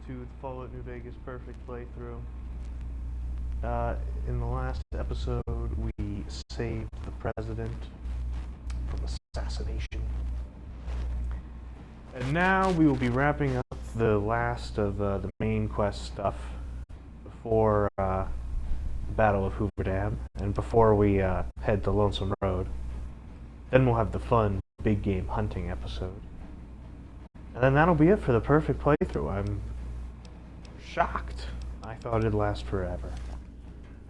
to the Fallout New Vegas Perfect playthrough. In the last episode, we saved the president from assassination. And now we will be wrapping up the last of the main quest stuff before the Battle of Hoover Dam, and before we head to Lonesome Road. Then we'll have the fun big game hunting episode. And then that'll be it for the perfect playthrough. I'm shocked. I thought it'd last forever.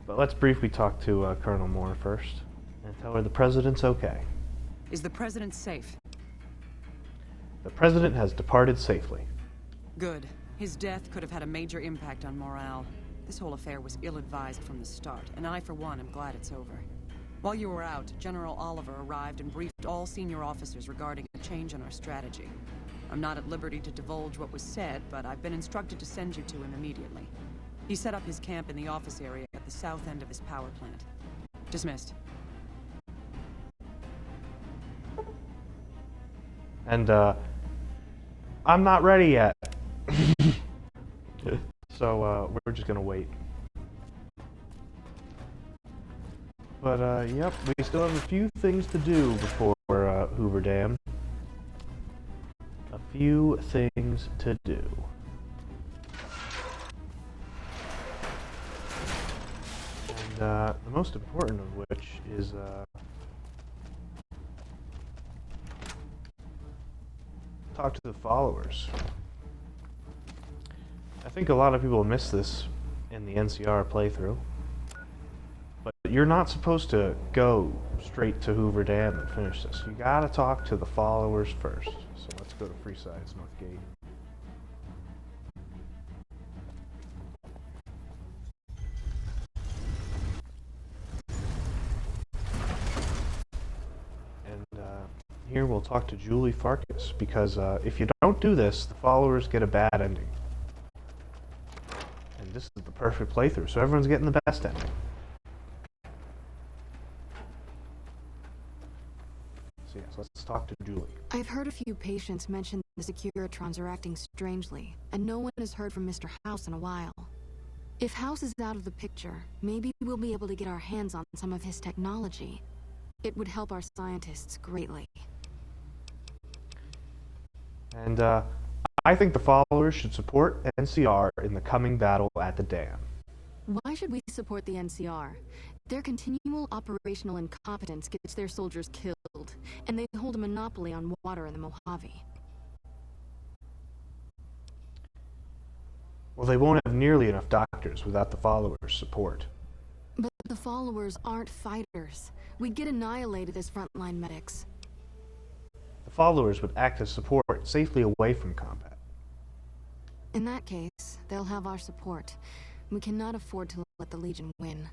But let's briefly talk to Colonel Moore first, and tell her the president's okay. Is the president safe? The president has departed safely. Good. His death could have had a major impact on morale. This whole affair was ill-advised from the start, and I, for one, am glad it's over. While you were out, General Oliver arrived and briefed all senior officers regarding a change in our strategy. I'm not at liberty to divulge what was said, but I've been instructed to send you to him immediately. He set up his camp in the office area at the south end of his power plant. Dismissed. And, I'm not ready yet. So, we're just gonna wait. But, yep, we still have a few things to do before Hoover Dam. A few things to do. And, the most important of which is, talk to the followers. I think a lot of people miss this in the NCR playthrough. But you're not supposed to go straight to Hoover Dam and finish this. You gotta talk to the followers first. So let's go to Freeside's North Gate. And here we'll talk to Julie Farkas, because if you don't do this, the followers get a bad ending. And this is the perfect playthrough, so everyone's getting the best ending. So yes, let's talk to Julie. I've heard a few patients mention the Securitrons are acting strangely, and no one has heard from Mr. House in a while. If House is out of the picture, maybe we'll be able to get our hands on some of his technology. It would help our scientists greatly. And I think the followers should support NCR in the coming battle at the dam. Why should we support the NCR? Their continual operational incompetence gets their soldiers killed, and they hold a monopoly on water in the Mojave. Well, they won't have nearly enough doctors without the followers' support. But the followers aren't fighters. We'd get annihilated as frontline medics. The followers would act as support safely away from combat. In that case, they'll have our support. We cannot afford to let the Legion win.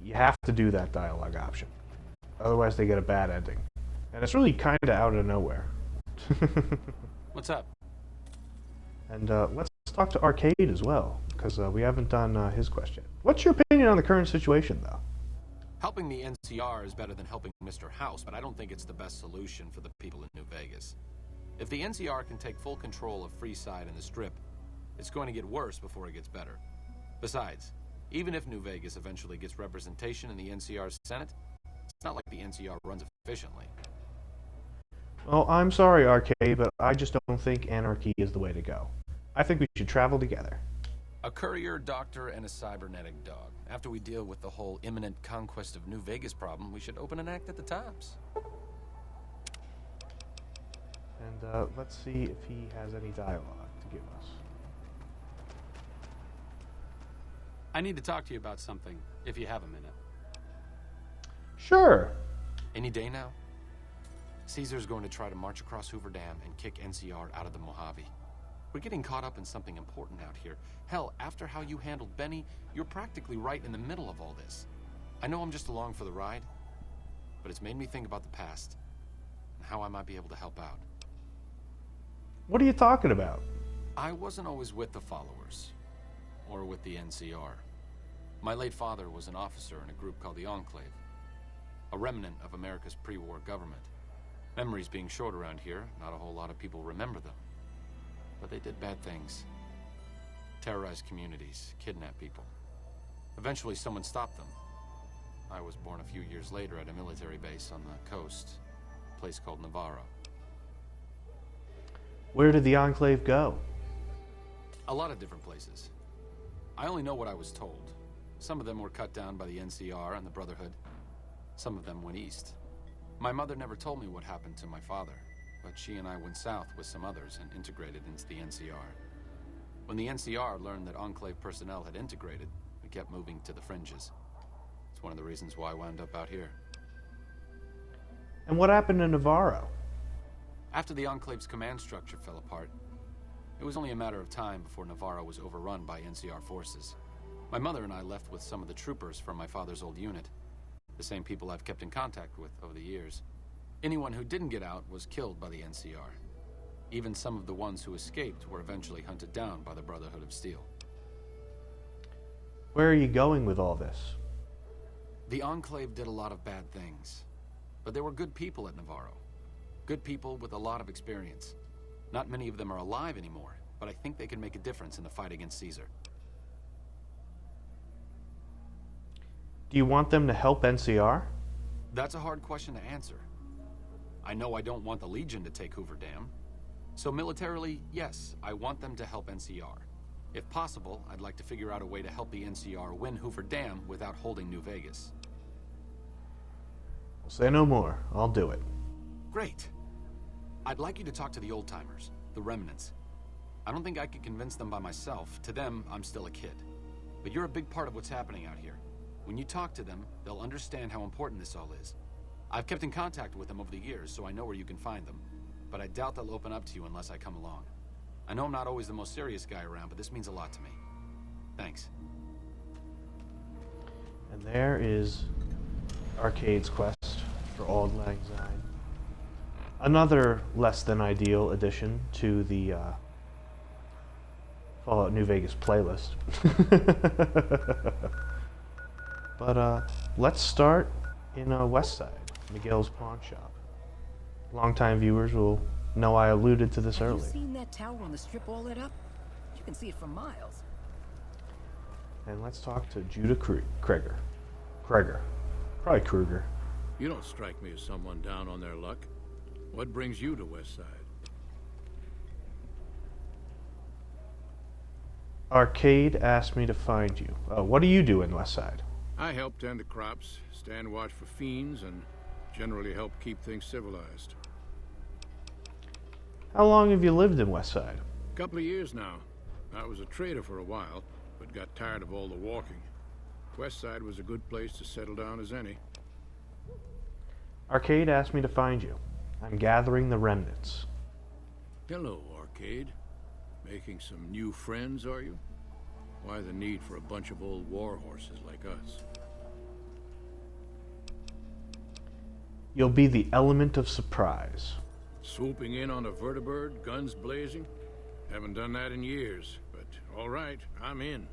You have to do that dialogue option. Otherwise they get a bad ending. And it's really kinda out of nowhere. What's up? And let's talk to Arcade as well, because we haven't done his question. What's your opinion on the current situation, though? Helping the NCR is better than helping Mr. House, but I don't think it's the best solution for the people in New Vegas. If the NCR can take full control of Freeside and the Strip, it's going to get worse before it gets better. Besides, even if New Vegas eventually gets representation in the NCR's Senate, it's not like the NCR runs efficiently. Well, I'm sorry, Arcade, but I just don't think anarchy is the way to go. I think we should travel together. A courier, doctor, and a cybernetic dog. After we deal with the whole imminent conquest of New Vegas problem, we should open an act at the Tops. And let's see if he has any dialogue to give us. I need to talk to you about something, if you have a minute. Sure. Any day now? Caesar's going to try to march across Hoover Dam and kick NCR out of the Mojave. We're getting caught up in something important out here. Hell, after how you handled Benny, you're practically right in the middle of all this. I know I'm just along for the ride, but it's made me think about the past and how I might be able to help out. What are you talking about? I wasn't always with the followers, or with the NCR. My late father was an officer in a group called the Enclave, a remnant of America's pre-war government. Memories being short around here, not a whole lot of people remember them. but they did bad things. Terrorized communities, kidnapped people. Eventually someone stopped them. I was born a few years later at a military base on the coast, a place called Navarro. Where did the Enclave go? A lot of different places. I only know what I was told. Some of them were cut down by the NCR and the Brotherhood. Some of them went east. My mother never told me what happened to my father, but she and I went south with some others and integrated into the NCR. When the NCR learned that Enclave personnel had integrated, we kept moving to the fringes. It's one of the reasons why I wound up out here. And what happened to Navarro? After the Enclave's command structure fell apart, it was only a matter of time before Navarro was overrun by NCR forces. My mother and I left with some of the troopers from my father's old unit, the same people I've kept in contact with over the years. Anyone who didn't get out was killed by the NCR. Even some of the ones who escaped were eventually hunted down by the Brotherhood of Steel. Where are you going with all this? The Enclave did a lot of bad things, but there were good people at Navarro. Good people with a lot of experience. Not many of them are alive anymore, but I think they can make a difference in the fight against Caesar. Do you want them to help NCR? That's a hard question to answer. I know I don't want the Legion to take Hoover Dam. So militarily, yes, I want them to help NCR. If possible, I'd like to figure out a way to help the NCR win Hoover Dam without holding New Vegas. Say no more. I'll do it. Great. I'd like you to talk to the old-timers, the remnants. I don't think I could convince them by myself. To them, I'm still a kid. But you're a big part of what's happening out here. When you talk to them, they'll understand how important this all is. I've kept in contact with them over the years, so I know where you can find them. But I doubt they'll open up to you unless I come along. I know I'm not always the most serious guy around, but this means a lot to me. Thanks. And there is Arcade's quest for Auld Lang Syne. Another less than ideal addition to the Fallout New Vegas playlist. But let's start in West Side, Miguel's pawn shop. Longtime viewers will know I alluded to this Have earlier. you seen that tower on the strip all lit up? You can see it from miles. And let's talk to Judah Kreger. Probably Kruger. You don't strike me as someone down on their luck. What brings you to West Side? Arcade asked me to find you. What do you do in West Side? I help tend the crops, stand watch for fiends, and generally help keep things civilized. How long have you lived in West Side? Couple of years now. I was a trader for a while, but got tired of all the walking. West Side was a good place to settle down as any. Arcade asked me to find you. I'm gathering the remnants. Hello, Arcade. Making some new friends, are you? Why the need for a bunch of old war horses like us? You'll be the element of surprise. Swooping in on a vertibird, guns blazing? Haven't done that in years, but all right, I'm in.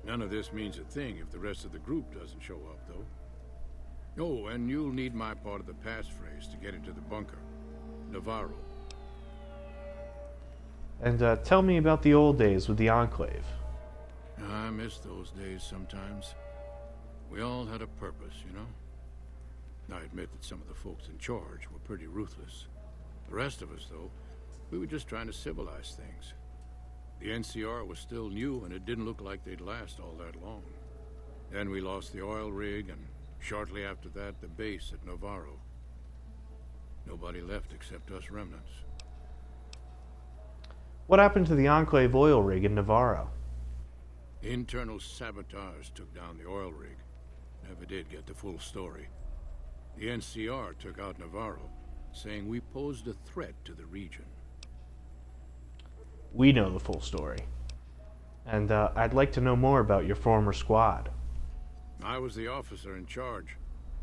None of this means a thing if the rest of the group doesn't show up, though. Oh, and you'll need my part of the passphrase to get into the bunker. Navarro. And tell me about the old days with the Enclave. I miss those days sometimes. We all had a purpose, you know? I admit that some of the folks in charge were pretty ruthless. The rest of us, though, we were just trying to civilize things. The NCR was still new, and it didn't look like they'd last all that long. Then we lost the oil rig, and shortly after that, the base at Navarro. Nobody left except us remnants. What happened to the Enclave oil rig in Navarro? Internal sabotage took down the oil rig. Never did get the full story. The NCR took out Navarro, saying we posed a threat to the region. We know the full story. And I'd like to know more about your former squad. I was the officer in charge,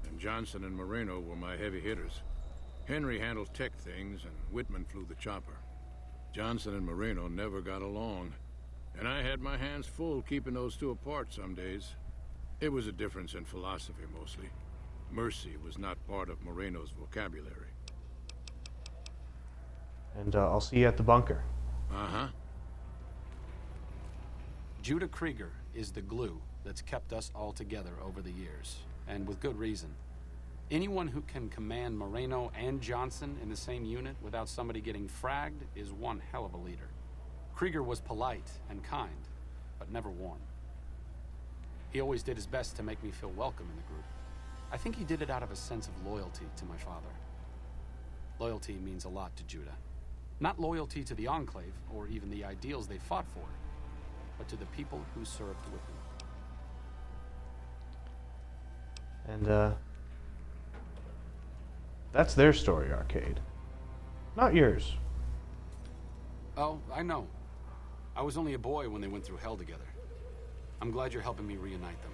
and Johnson and Moreno were my heavy hitters. Henry handled tech things, and Whitman flew the chopper. Johnson and Moreno never got along, and I had my hands full keeping those two apart some days. It was a difference in philosophy, mostly. Mercy was not part of Moreno's vocabulary. And I'll see you at the bunker. Uh-huh. Judah Krieger is the glue that's kept us all together over the years, and with good reason. Anyone who can command Moreno and Johnson in the same unit without somebody getting fragged is one hell of a leader. Krieger was polite and kind, but never warm. He always did his best to make me feel welcome in the group. I think he did it out of a sense of loyalty to my father. Loyalty means a lot to Judah. Not loyalty to the Enclave, or even the ideals they fought for, but to the people who served with him. And, that's their story, Arcade. Not yours. Oh, I know. I was only a boy when they went through hell together. I'm glad you're helping me reunite them.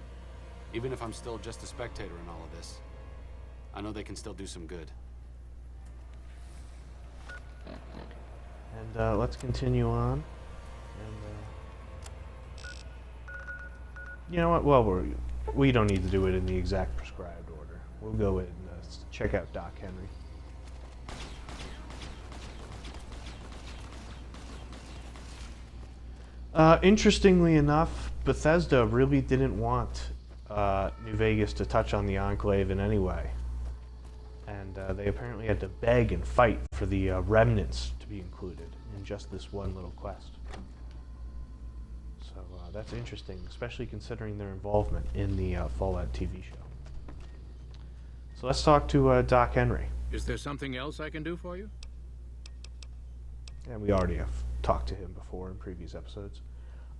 Even if I'm still just a spectator in all of this, I know they can still do some good. And let's continue on. And you know what? Well, we don't need to do it in the exact prescribed order. We'll go in and check out Doc Henry. Interestingly enough, Bethesda really didn't want New Vegas to touch on the Enclave in any way. And they apparently had to beg and fight for the remnants to be included in just this one little quest. So that's interesting, especially considering their involvement in the Fallout TV show. So let's talk to Doc Henry. Is there something else I can do for you? And we already have talked to him before in previous episodes.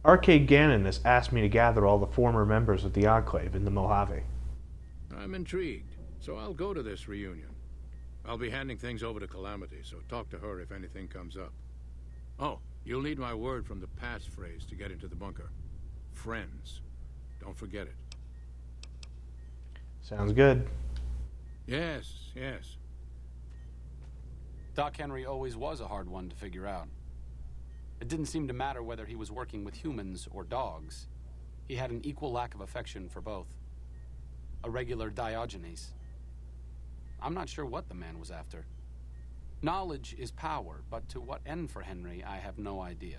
Arcade Gannon has asked me to gather all the former members of the Enclave in the Mojave. I'm intrigued, so I'll go to this reunion. I'll be handing things over to Calamity, so talk to her if anything comes up. Oh, you'll need my word from the passphrase to get into the bunker. Friends. Don't forget it. Sounds good. Yes, yes. Doc Henry always was a hard one to figure out. It didn't seem to matter whether he was working with humans or dogs. He had an equal lack of affection for both. A regular Diogenes. I'm not sure what the man was after. Knowledge is power, but to what end for Henry, I have no idea.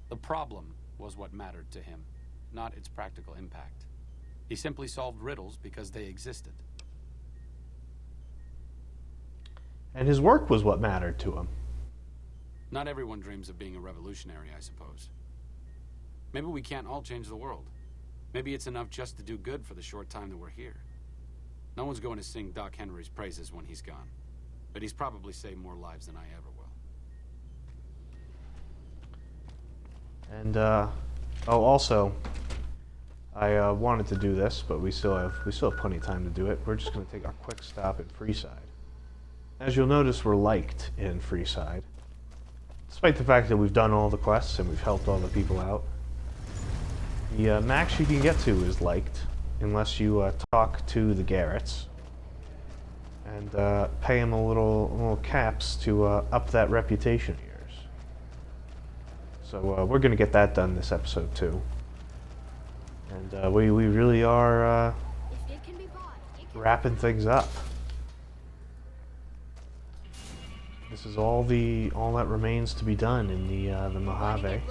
The problem was what mattered to him, not its practical impact. He simply solved riddles because they existed. And his work was what mattered to him. Not everyone dreams of being a revolutionary, I suppose. Maybe we can't all change the world. Maybe it's enough just to do good for the short time that we're here. No one's going to sing Doc Henry's praises when he's gone. But he's probably saved more lives than I ever will. And, also, I wanted to do this, but we still have plenty of time to do it. We're just going to take a quick stop at Freeside. As you'll notice, we're liked in Freeside. Despite the fact that we've done all the quests and we've helped all the people out. The max you can get to is liked, unless you talk to the Garretts and pay them a little caps to up that reputation of yours. So we're going to get that done this episode too. And we really are wrapping things up. This is all that remains to be done in the Mojave.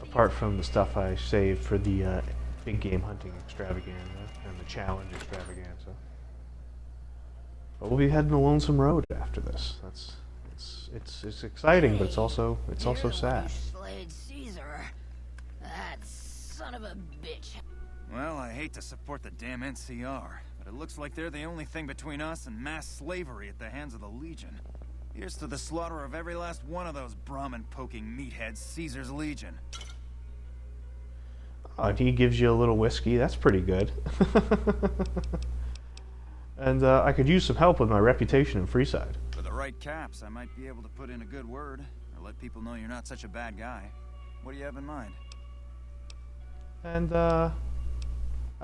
Apart from the stuff I saved for the big game hunting extravaganza and the challenge extravaganza. But we'll be heading to Lonesome Road after this. It's exciting, but it's also sad. Slayed Caesar. That son of a bitch. Well, I hate to support the damn NCR, but it looks like they're the only thing between us and mass slavery at the hands of the Legion. Here's to the slaughter of every last one of those Brahmin-poking meatheads, Caesar's Legion. Oh, and he gives you a little whiskey. That's pretty good. And I could use some help with my reputation in Freeside. For the right caps, I might be able to put in a good word, or let people know you're not such a bad guy. What do you have in mind? And I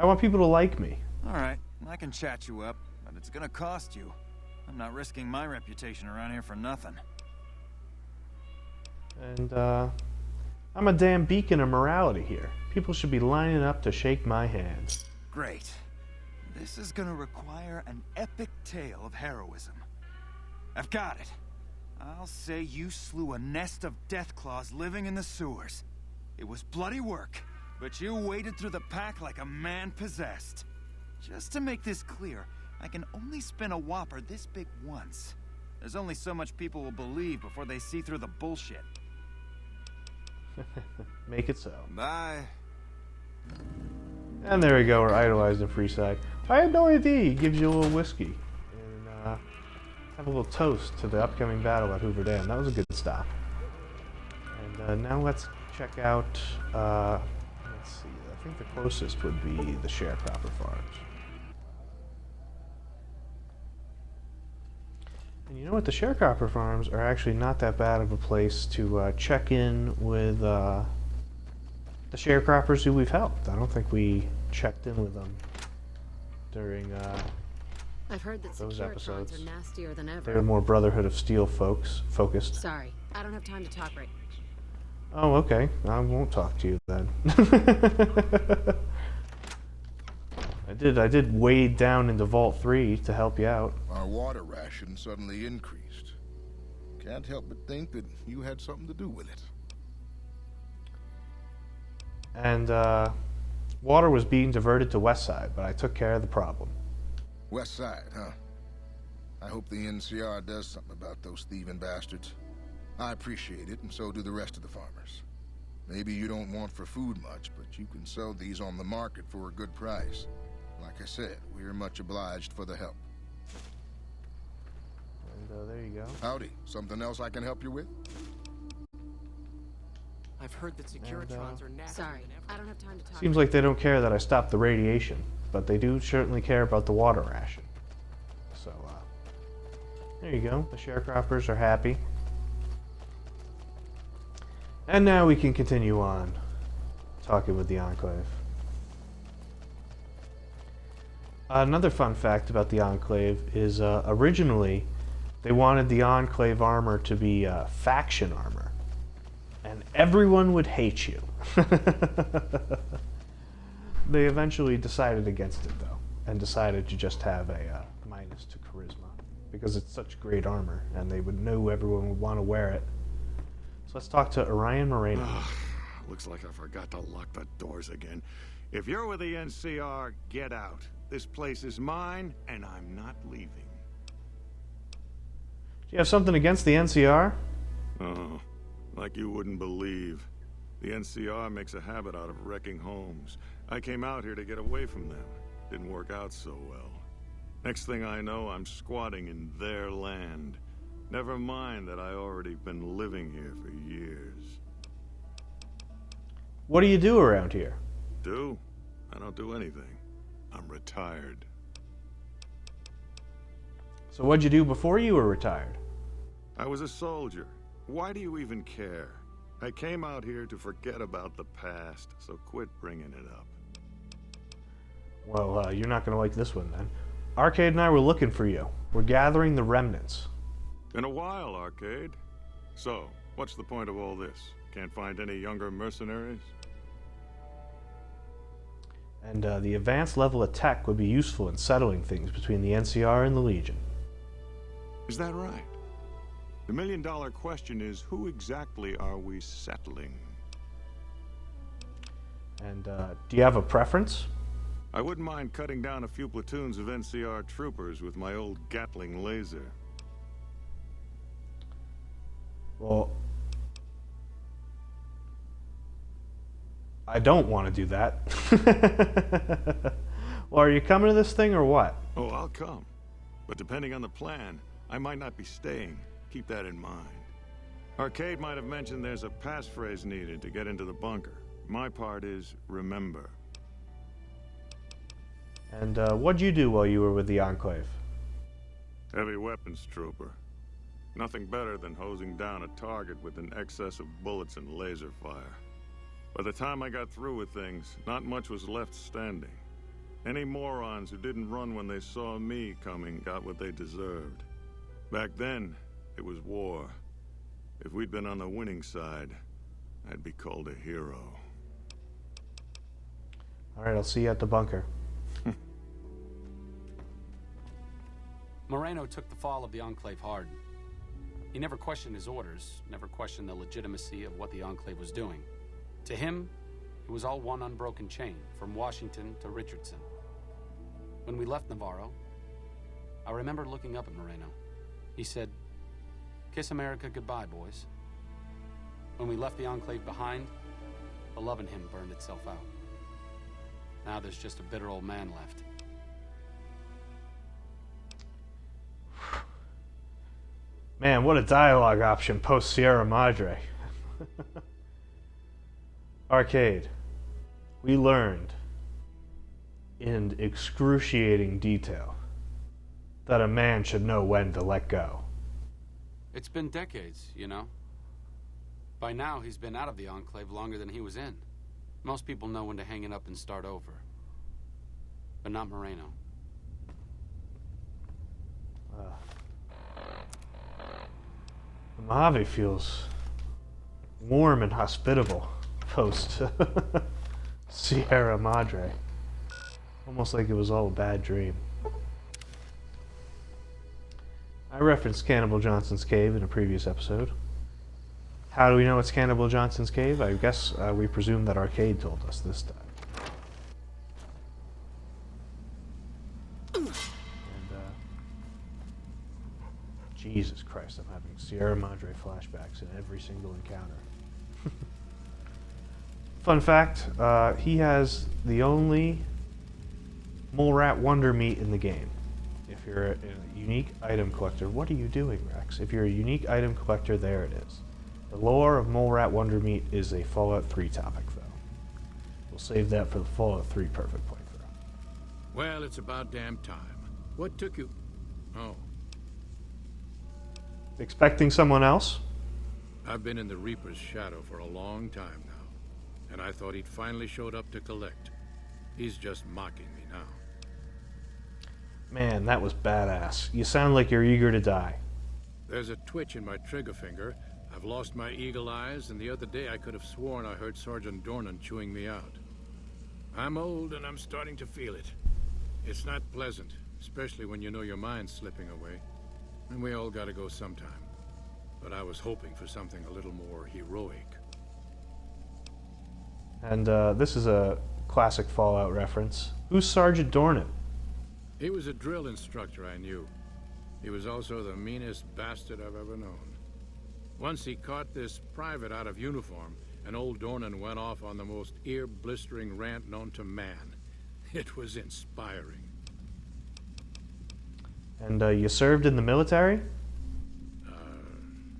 want people to like me. Alright, I can chat you up, but it's gonna cost you. I'm not risking my reputation around here for nothing. And I'm a damn beacon of morality here. People should be lining up to shake my hand. Great. This is gonna require an epic tale of heroism. I've got it. I'll say you slew a nest of Deathclaws living in the sewers. It was bloody work, but you waded through the pack like a man possessed. Just to make this clear, I can only spin a whopper this big once. There's only so much people will believe before they see through the bullshit. Make it so. Bye. And there we go, we're idolized in Freeside. I had no idea he gives you a little whiskey. And have a little toast to the upcoming battle at Hoover Dam. That was a good stop. And now let's check out, let's see, I think the closest would be the Sharecropper Farms. And you know what, the Sharecropper Farms are actually not that bad of a place to check in with the sharecroppers who we've helped. I don't think we checked in with them during I've heard that those Securitrons episodes. are nastier than ever. They're more Brotherhood of Steel focused. Sorry, I don't have time to talk right. Oh, okay. I won't talk to you then. I did wade down into Vault 3 to help you out. Our water ration suddenly increased. Can't help but think that you had something to do with it. And water was being diverted to West Side, but I took care of the problem. West Side, huh? I hope the NCR does something about those thieving bastards. I appreciate it, and so do the rest of the farmers. Maybe you don't want for food much, but you can sell these on the market for a good price. Like I said, we're much obliged for the help. And there you go. Howdy. Something else I can help you with? I've heard that Securitrons are nastier Sorry, than ever. I don't have time to talk. Seems like they don't care that I stopped the radiation, but they do certainly care about the water ration. So, there you go. The sharecroppers are happy. And now we can continue on talking with the Enclave. Another fun fact about the Enclave is originally they wanted the Enclave armor to be faction armor. And everyone would hate you. They eventually decided against it, though, and decided to just have a minus to charisma, because it's such great armor, and they would know everyone would want to wear it. So let's talk to Orion Moreno. Looks like I forgot to lock the doors again. If you're with the NCR, get out. This place is mine, and I'm not leaving. Do you have something against the NCR? Oh, like you wouldn't believe. The NCR makes a habit out of wrecking homes. I came out here to get away from them. Didn't work out so well. Next thing I know, I'm squatting in their land. Never mind that I already been living here for years. What do you do around here? Do? I don't do anything. I'm retired. So what'd you do before you were retired? I was a soldier. Why do you even care? I came out here to forget about the past, so quit bringing it up. Well, you're not going to like this one, then. Arcade and I were looking for you. We're gathering the remnants. Been a while, Arcade. So, what's the point of all this? Can't find any younger mercenaries? And the advanced level of tech would be useful in settling things between the NCR and the Legion. Is that right? The million-dollar question is, who exactly are we settling? And do you have a preference? I wouldn't mind cutting down a few platoons of NCR troopers with my old Gatling laser. Well, I don't want to do that. Well, are you coming to this thing or what? Oh, I'll come. But depending on the plan, I might not be staying. Keep that in mind. Arcade might have mentioned there's a passphrase needed to get into the bunker. My part is remember. And what'd you do while you were with the Enclave? Heavy weapons trooper. Nothing better than hosing down a target with an excess of bullets and laser fire. By the time I got through with things, not much was left standing. Any morons who didn't run when they saw me coming got what they deserved. Back then, it was war. If we'd been on the winning side, I'd be called a hero. All right, I'll see you at the bunker. Moreno took the fall of the Enclave hard. He never questioned his orders, never questioned the legitimacy of what the Enclave was doing. To him, it was all one unbroken chain, from Washington to Richardson. When we left Navarro, I remember looking up at Moreno. He said, "Kiss America goodbye, boys." When we left the Enclave behind, the love in him burned itself out. Now there's just a bitter old man left. Man, what a dialogue option post Sierra Madre. Arcade. We learned in excruciating detail that a man should know when to let go. It's been decades, you know. By now, he's been out of the Enclave longer than he was in. Most people know when to hang it up and start over. But not Moreno. The Mojave feels warm and hospitable post Sierra Madre. Almost like it was all a bad dream. I referenced Cannibal Johnson's Cave in a previous episode. How do we know it's Cannibal Johnson's Cave? I guess we presume that Arcade told us this time. And, Jesus Christ, I'm having Sierra Madre flashbacks in every single encounter. Fun fact, he has the only mole rat wonder meat in the game. If you're a unique item collector, what are you doing, Rex? If you're a unique item collector, there it is. The lore of Mole Rat Wonder Meat is a Fallout 3 topic, though. We'll save that for the Fallout 3 perfect playthrough. Well, it's about damn time. What took you... Oh. Expecting someone else? I've been in the Reaper's shadow for a long time now, and I thought he'd finally showed up to collect. He's just mocking me now. Man, that was badass. You sound like you're eager to die. There's a twitch in my trigger finger. I've lost my eagle eyes, and the other day I could have sworn I heard Sergeant Dornan chewing me out. I'm old, and I'm starting to feel it. It's not pleasant, especially when you know your mind's slipping away. And we all gotta go sometime. But I was hoping for something a little more heroic. And this is a classic Fallout reference. Who's Sergeant Dornan? He was a drill instructor I knew. He was also the meanest bastard I've ever known. Once he caught this private out of uniform, and old Dornan went off on the most ear-blistering rant known to man. It was inspiring. And you served in the military?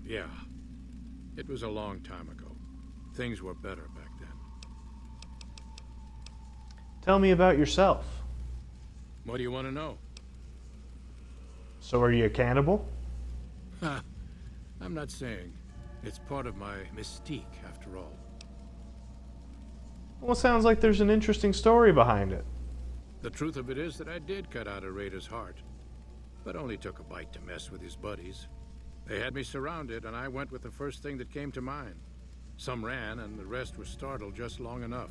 Yeah. It was a long time ago. Things were better back then. Tell me about yourself. What do you want to know? So are you a cannibal? Ha! I'm not saying. It's part of my mystique, after all. Well, it sounds like there's an interesting story behind it. The truth of it is that I did cut out a raider's heart, but only took a bite to mess with his buddies. They had me surrounded, and I went with the first thing that came to mind. Some ran, and the rest were startled just long enough.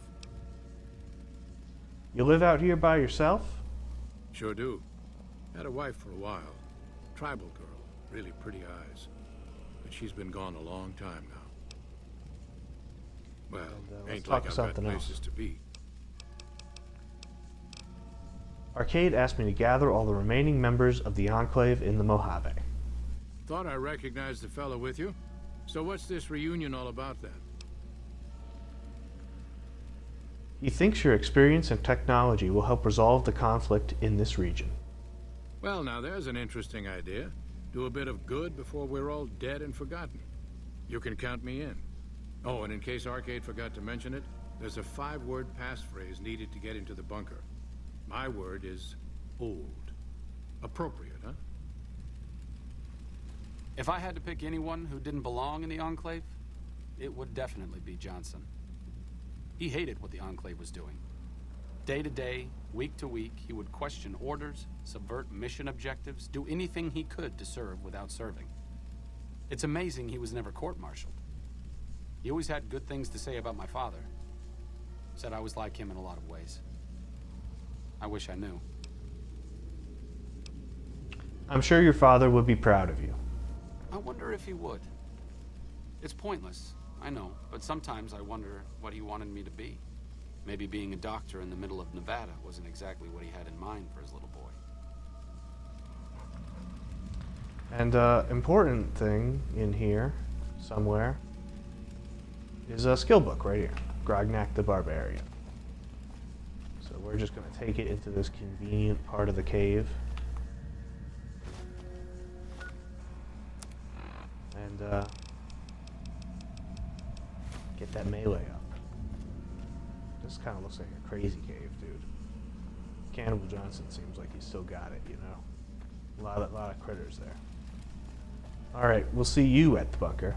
You live out here by yourself? Sure do. Had a wife for a while. Tribal girl. Really pretty eyes. But she's been gone a long time now. Well, ain't like I've got places to be. Arcade asked me to gather all the remaining members of the Enclave in the Mojave. Thought I recognized the fellow with you. So what's this reunion all about then? He thinks your experience and technology will help resolve the conflict in this region. Well, now there's an interesting idea. Do a bit of good before we're all dead and forgotten. You can count me in. Oh, and in case Arcade forgot to mention it, there's a 5-word passphrase needed to get into the bunker. My word is Auld. Appropriate, huh? If I had to pick anyone who didn't belong in the Enclave, it would definitely be Johnson. He hated what the Enclave was doing. Day to day, week to week, he would question orders, subvert mission objectives, do anything he could to serve without serving. It's amazing he was never court-martialed. He always had good things to say about my father. Said I was like him in a lot of ways. I wish I knew. I'm sure your father would be proud of you. I wonder if he would. It's pointless. I know, but sometimes I wonder what he wanted me to be. Maybe being a doctor in the middle of Nevada wasn't exactly what he had in mind for his little boy. And important thing in here, somewhere, is a skill book right here. Grognak the Barbarian. So we're just going to take it into this convenient part of the cave. And get that melee up. This kind of looks like a crazy cave, dude. Cannibal Johnson seems like he's still got it, you know. A lot of critters there. All right, we'll see you at the bunker.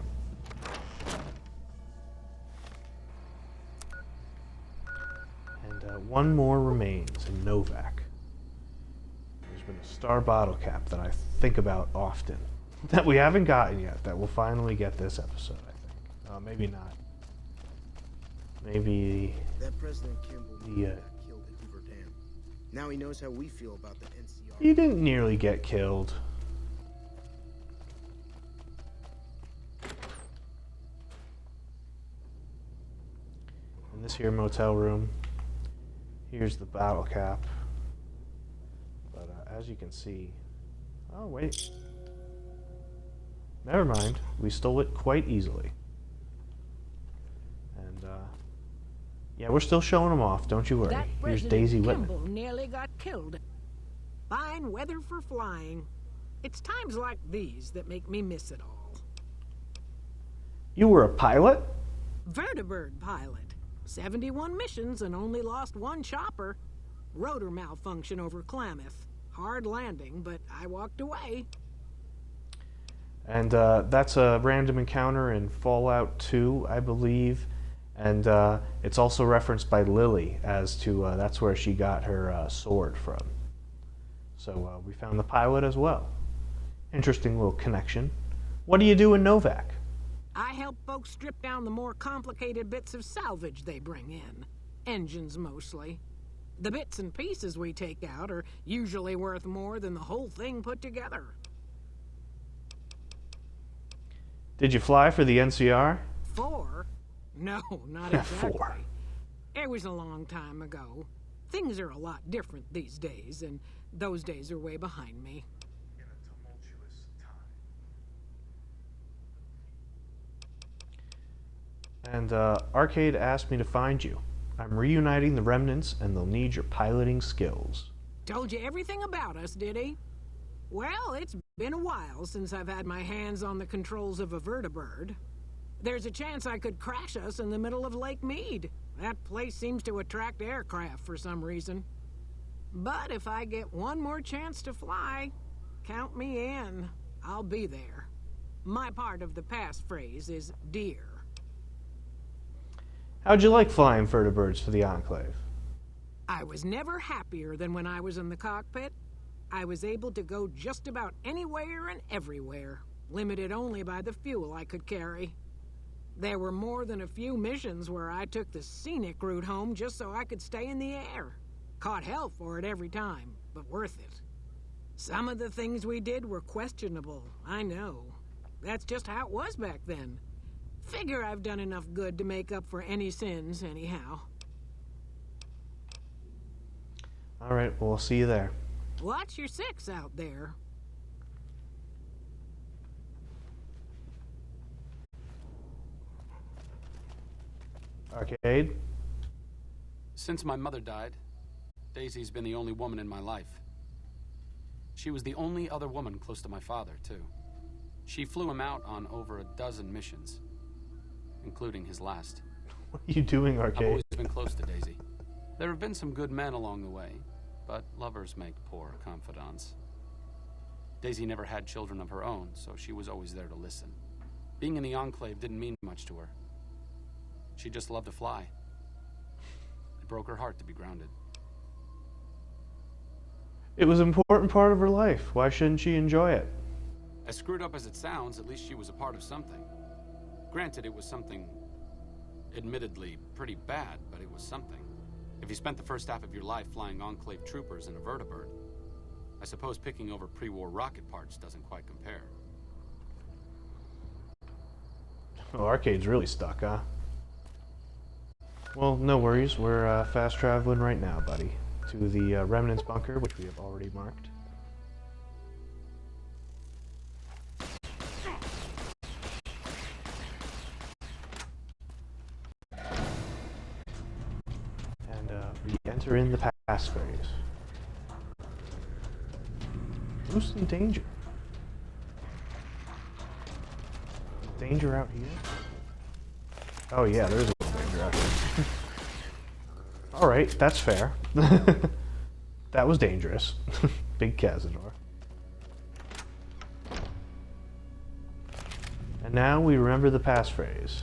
And one more remains in Novak. There's been a star bottle cap that I think about often that we haven't gotten yet, that we'll finally get this episode, I think. Maybe not. Maybe That President Kimball the, got killed at Hoover Dam. Now he knows how we feel about the NCR. he didn't nearly get killed. In this here motel room, here's the bottle cap. But as you can see, oh wait, never mind. We stole it quite easily. And yeah, we're still showing them off. Don't you worry. That Here's President Daisy Whitman. Kimball nearly got killed. Fine weather for flying. It's times like these that make me miss it all. You were a pilot? Vertibird pilot. 71 missions and only lost one chopper. Rotor malfunction over Klamath. Hard landing, but I walked away. And that's a random encounter in Fallout 2, I believe. And it's also referenced by Lily as to that's where she got her sword from. So we found the pilot as well. Interesting little connection. What do you do in Novak? I help folks strip down the more complicated bits of salvage they bring in. Engines mostly. The bits and pieces we take out are usually worth more than the whole thing put together. Did you fly for the NCR? 4? No, not exactly. 4. It was a long time ago. Things are a lot different these days, and those days are way behind me. In a tumultuous time. And Arcade asked me to find you. I'm reuniting the remnants, and they'll need your piloting skills. Told you everything about us, did he? Well, it's been a while since I've had my hands on the controls of a vertibird. There's a chance I could crash us in the middle of Lake Mead. That place seems to attract aircraft for some reason. But if I get one more chance to fly, count me in. I'll be there. My part of the passphrase is dear. How'd you like flying vertibirds for the Enclave? I was never happier than when I was in the cockpit. I was able to go just about anywhere and everywhere, limited only by the fuel I could carry. There were more than a few missions where I took the scenic route home just so I could stay in the air. Caught hell for it every time, but worth it. Some of the things we did were questionable, I know. That's just how it was back then. Figure I've done enough good to make up for any sins, anyhow. All right, well, we'll see you there. Watch your 6 out there. Arcade? Since my mother died, Daisy's been the only woman in my life. She was the only other woman close to my father, too. She flew him out on over a dozen missions, including his last. What are you doing, Arcade? I've always been close to Daisy. There have been some good men along the way, but lovers make poor confidants. Daisy never had children of her own, so she was always there to listen. Being in the Enclave didn't mean much to her. She just loved to fly. It broke her heart to be grounded. It was an important part of her life. Why shouldn't she enjoy it? As screwed up as it sounds, at least she was a part of something. Granted, it was something admittedly pretty bad, but it was something. If you spent the first half of your life flying Enclave troopers in a vertibird, I suppose picking over pre-war rocket parts doesn't quite compare. Oh, Arcade's really stuck, huh? Well, no worries. We're fast traveling right now, buddy. To the Remnants bunker, which we have already marked. And we enter in the passphrase. Who's in danger? Danger out here? Oh yeah, there's a little danger out here. Alright, that's fair. That was dangerous. Big Cazador. And now we remember the passphrase.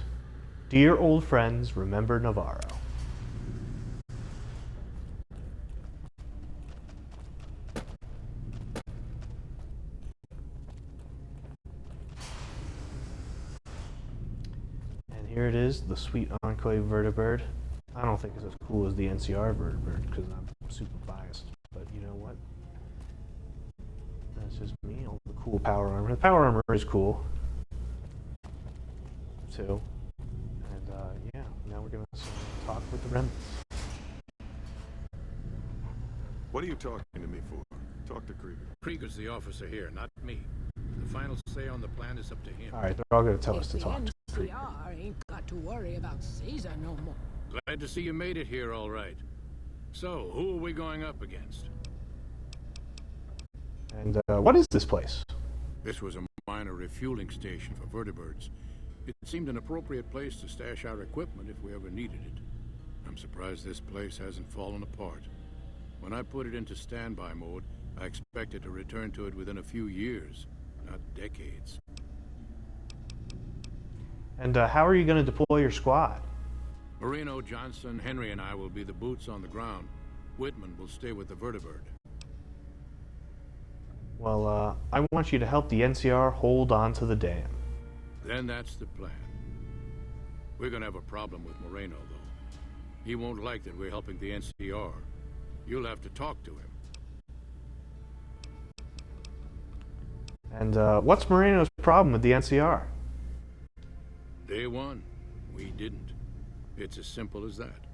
Dear old friends, remember Navarro. And here it is, the sweet Enclave vertibird. I don't think it's as cool as the NCR vertibird because I'm super biased, but you know what? That's just me, all the cool power armor. The power armor is cool, too. And yeah, now we're gonna talk with the remnants. What are you talking to me for? Talk to Krieger. Krieger's the officer here, not me. The final say on the plan is up to him. Alright, they're all gonna tell us to talk to The NCR ain't got to worry about Caesar no more. Glad to see you made it here all right. So, who are we going up against? And what is this place? This was a minor refueling station for vertibirds. It seemed an appropriate place to stash our equipment if we ever needed it. I'm surprised this place hasn't fallen apart. When I put it into standby mode, I expected to return to it within a few years, not decades. And how are you going to deploy your squad? Moreno, Johnson, Henry, and I will be the boots on the ground. Whitman will stay with the vertibird. Well, I want you to help the NCR hold on to the dam. Then that's the plan. We're gonna have a problem with Moreno, though. He won't like that we're helping the NCR. You'll have to talk to him. And what's Moreno's problem with the NCR? Day one, we didn't. It's as simple as that.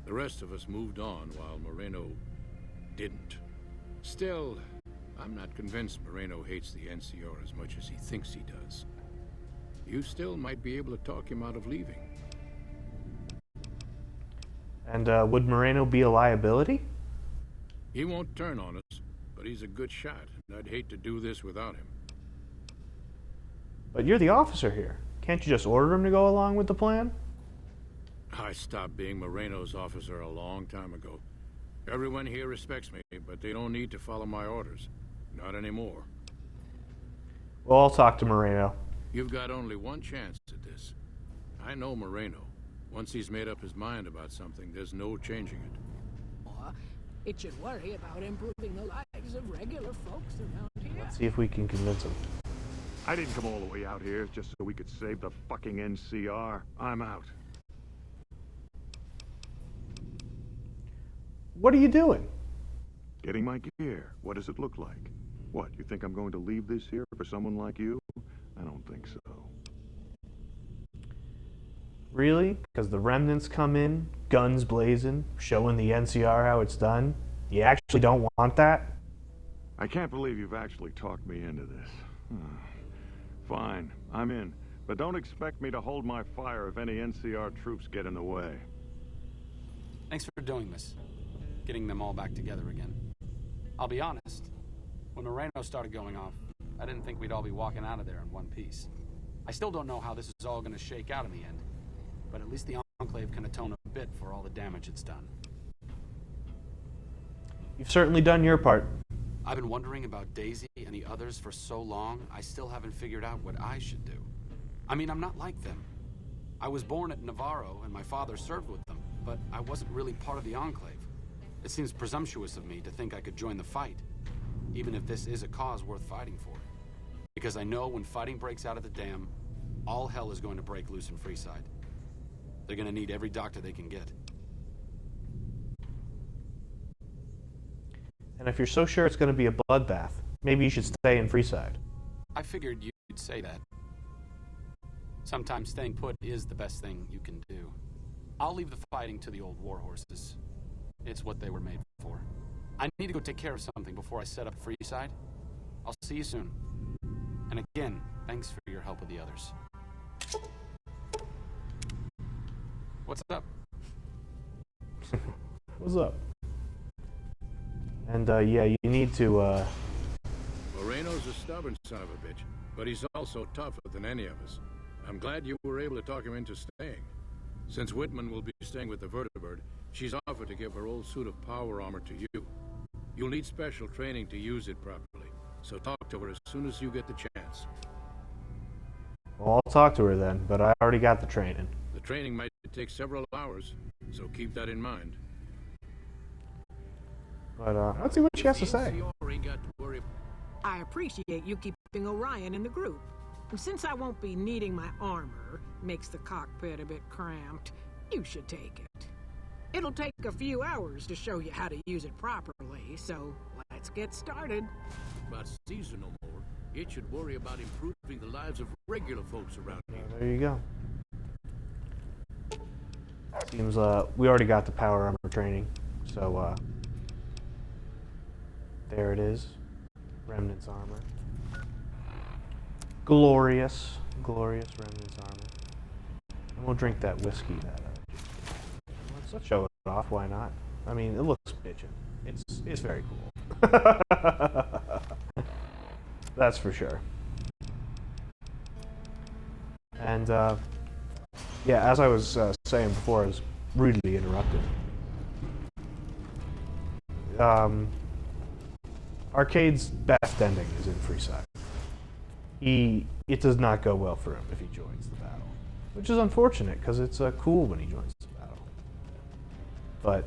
The rest of us moved on while Moreno didn't. Still, I'm not convinced Moreno hates the NCR as much as he thinks he does. You still might be able to talk him out of leaving. And would Moreno be a liability? He won't turn on us, but he's a good shot, and I'd hate to do this without him. But you're the officer here. Can't you just order him to go along with the plan? I stopped being Moreno's officer a long time ago. Everyone here respects me, but they don't need to follow my orders. Not anymore. Well, I'll talk to Moreno. You've got only one chance at this. I know Moreno. Once he's made up his mind about something, there's no changing it. It should worry about improving the lives of regular folks around here. Let's see if we can convince him. I didn't come all the way out here just so we could save the fucking NCR. I'm out. What are you doing? Getting my gear. What does it look like? What, you think I'm going to leave this here for someone like you? I don't think so. Really? Because the remnants come in, guns blazing, showing the NCR how it's done? You actually don't want that? I can't believe you've actually talked me into this. Fine, I'm in. But don't expect me to hold my fire if any NCR troops get in the way. Thanks for doing this. Getting them all back together again. I'll be honest, when Moreno started going off, I didn't think we'd all be walking out of there in one piece. I still don't know how this is all going to shake out in the end, but at least the Enclave can atone a bit for all the damage it's done. You've certainly done your part. I've been wondering about Daisy and the others for so long, I still haven't figured out what I should do. I mean, I'm not like them. I was born at Navarro and my father served with them, but I wasn't really part of the Enclave. It seems presumptuous of me to think I could join the fight, even if this is a cause worth fighting for. Because I know when fighting breaks out at the dam, all hell is going to break loose in Freeside. They're going to need every doctor they can get. And if you're so sure it's going to be a bloodbath, maybe you should stay in Freeside. I figured you'd say that. Sometimes staying put is the best thing you can do. I'll leave the fighting to the old war horses. It's what they were made for. I need to go take care of something before I set up Freeside. I'll see you soon. And again, thanks for your help with the others. What's up? What's up? And yeah, you need to Moreno's a stubborn son of a bitch, but he's also tougher than any of us. I'm glad you were able to talk him into staying. Since Whitman will be staying with the Vertibird, she's offered to give her old suit of power armor to you. You'll need special training to use it properly, so talk to her as soon as you get the chance. Well, I'll talk to her then, but I already got the training. The training might take several hours, so keep that in mind. But let's see what she has to say. I appreciate you keeping Orion in the group. And since I won't be needing my armor, makes the cockpit a bit cramped, you should take it. It'll take a few hours to show you how to use it properly, so let's get started. About seasonal more, it should worry about improving the lives of regular folks around here. There you go. Seems we already got the power armor training, so there it is. Remnant's armor. Glorious, glorious Remnant's armor. And we'll drink that whiskey that let's show it off, why not? I mean, it looks bitchin'. It's very cool. That's for sure. And yeah, as I was saying before, I was rudely interrupted. Arcade's best ending is in Freeside. It does not go well for him if he joins the battle, which is unfortunate because it's cool when he joins the battle. But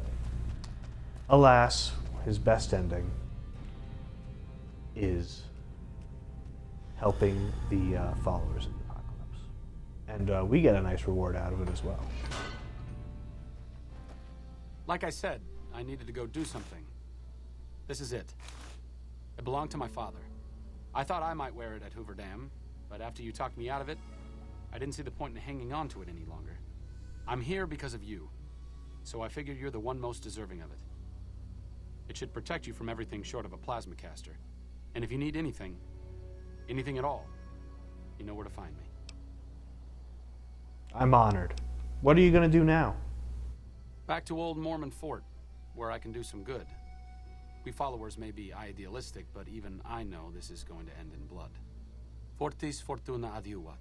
alas, his best ending is helping the followers in the apocalypse, and we get a nice reward out of it as well. Like I said, I needed to go do something. This is it. It belonged to my father. I thought I might wear it at Hoover Dam, but after you talked me out of it, I didn't see the point in hanging on to it any longer. I'm here because of you, so I figured you're the one most deserving of it. It should protect you from everything short of a plasma caster. And if you need anything at all, you know where to find me. I'm honored. What are you going to do now? Back to Old Mormon Fort, where I can do some good. We followers may be idealistic, but even I know this is going to end in blood. Fortis fortuna adiuvat.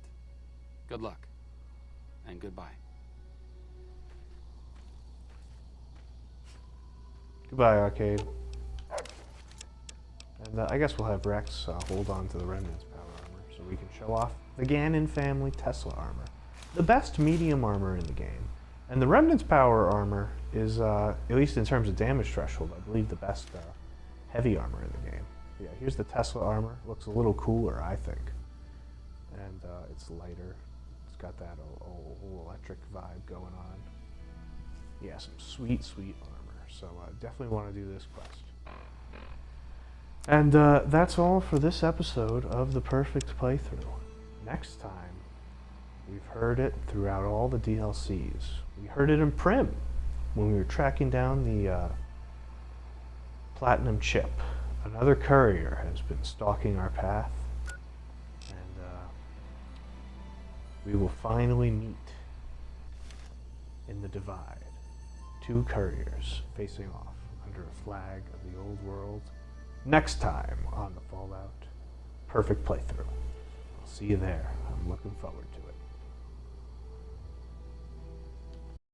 Good luck, and goodbye. Goodbye, Arcade. And I guess we'll have Rex hold on to the Remnant's power armor so we can show off the Gannon family Tesla armor. The best medium armor in the game. And the Remnant's power armor is, at least in terms of damage threshold, I believe the best heavy armor in the game. Yeah, here's the Tesla armor. Looks a little cooler, I think. And it's lighter. It's got that old electric vibe going on. Yeah, some sweet, sweet armor. So definitely want to do this quest. And that's all for this episode of The Perfect Playthrough. Next time, we've heard it throughout all the DLCs. We heard it in Prim when we were tracking down the Platinum Chip. Another courier has been stalking our path, and we will finally meet in the Divide. Two couriers facing off under a flag of the old world. Next time on the Fallout Perfect Playthrough. I'll see you there. I'm looking forward to it.